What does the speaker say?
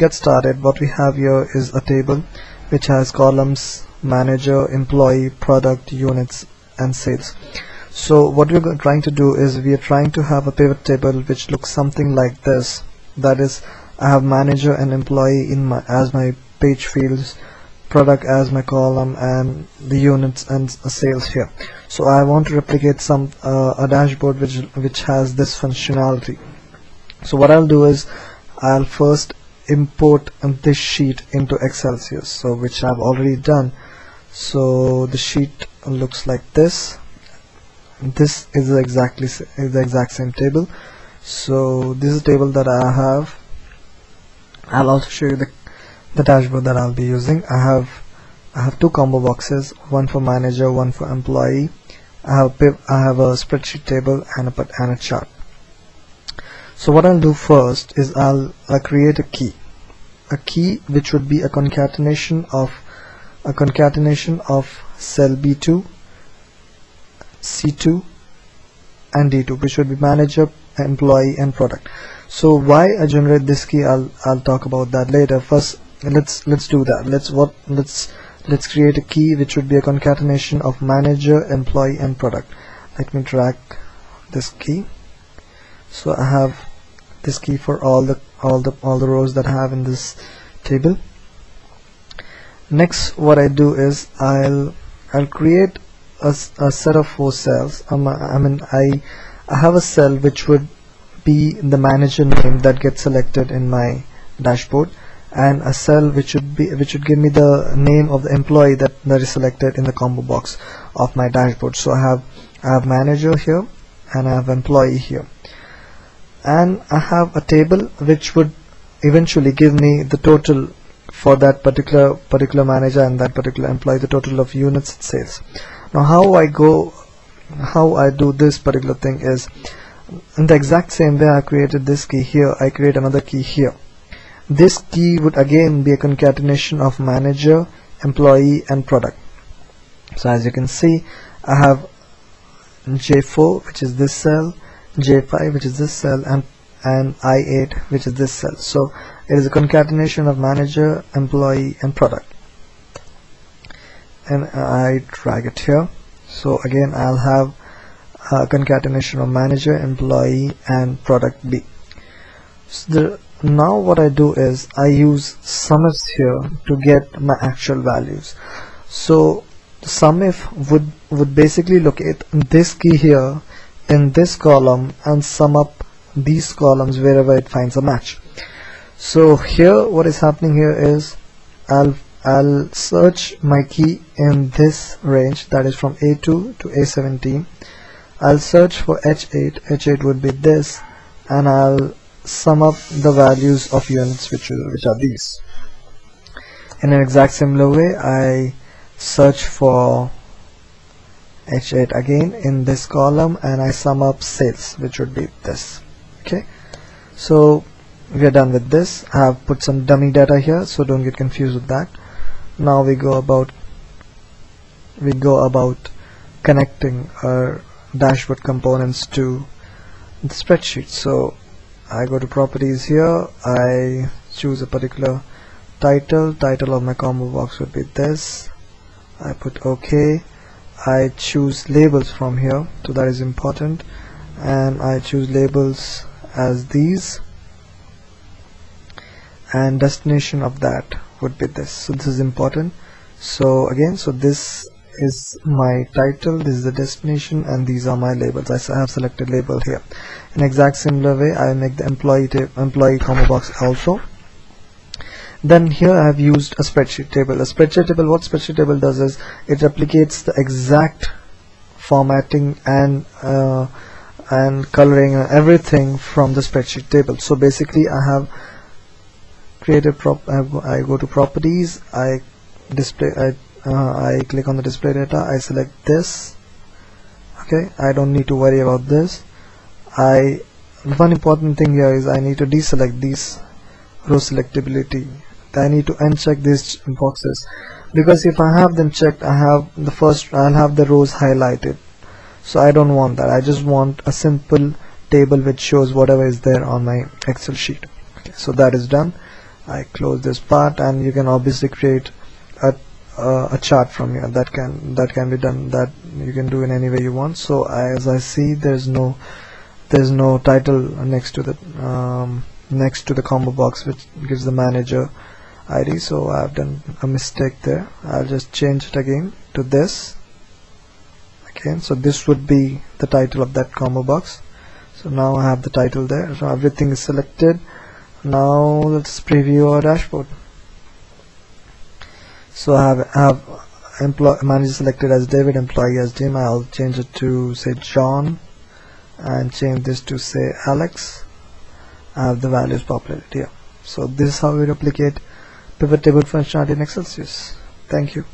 get started, what we have here is a table which has columns: manager, employee, product, units, and sales. So what we're trying to do is we are trying to have a pivot table which looks something like this. That is, I have manager and employee as my page fields, product as my column, and the units and sales here. So I want to replicate a dashboard which has this functionality. So what I'll do is I'll first import this sheet into Xcelsius, so which I've already done. So the sheet looks like this. This is the exact same table. So this is a table that I have. I'll also show you the dashboard that I'll be using. I have two combo boxes, one for manager, one for employee. I have a spreadsheet table and a chart. So what I'll do first is I'll create a key which would be a concatenation of cell B2, C2, and D2, which would be manager, employee, and product. So why I generate this key, I'll talk about that later. First, let's do that. Let's create a key which would be a concatenation of manager, employee, and product. Let me drag this key. So I have this key for all the rows that I have in this table. Next, what I do is I'll create a set of 4 cells. I have a cell which would be the manager name that gets selected in my dashboard, and a cell which would give me the name of the employee that is selected in the combo box of my dashboard. So I have manager here and I have employee here, and I have a table which would eventually give me the total for that particular manager and that particular employee, the total of units and sales. Now how I do this particular thing is, in the exact same way I created this key here, I create another key here. This key would again be a concatenation of manager, employee, and product. So as you can see, I have J4, which is this cell, J5, which is this cell, and I8, which is this cell. So it is a concatenation of manager, employee, and product. And I drag it here. So again I'll have a concatenation of manager, employee, and product B. So now what I do is I use Sumif here to get my actual values. So Sumif would basically locate this key here in this column and sum up these columns wherever it finds a match. So here what is happening here is I'll search my key in this range, that is from A2 to A17. I'll search for H8 would be this, and I'll sum up the values of units which are these. In an exact similar way, I search for H8 again in this column, and I sum up sales, which would be this. Okay, so we are done with this. I have put some dummy data here, so don't get confused with that. Now we go about connecting our dashboard components to the spreadsheet. So I go to properties here, I choose a particular title of my combo box would be this. I put OK. I choose labels from here, so that is important, and I choose labels as these, and destination of that would be this. So this is important. So again, so this is my title, this is the destination, and these are my labels. I have selected label here. In exact similar way, I make the employee combo box also. Then here I have used a spreadsheet table. A spreadsheet table, what spreadsheet table does is it replicates the exact formatting and coloring and everything from the spreadsheet table. So basically I have created I go to properties, I click on the display data, I select this. Okay, I don't need to worry about this. One important thing here is I need to deselect these row selectability. I need to uncheck these boxes, because if I have them checked, I'll have the rows highlighted. So I don't want that. I just want a simple table which shows whatever is there on my Excel sheet. Okay, so that is done. I close this part, and you can obviously create a chart from here. That can be done, that you can do in any way you want. So as I see, there's no title next to the combo box which gives the manager ID, so I've done a mistake there. I'll just change it again to this. Okay, so this would be the title of that combo box. So now I have the title there, so everything is selected. Now let's preview our dashboard. So I have manager selected as David, employee as Jim. I'll change it to say John, and change this to say Alex. I have the values populated here. So this is how we replicate pivot table functionality in Xcelsius. Thank you.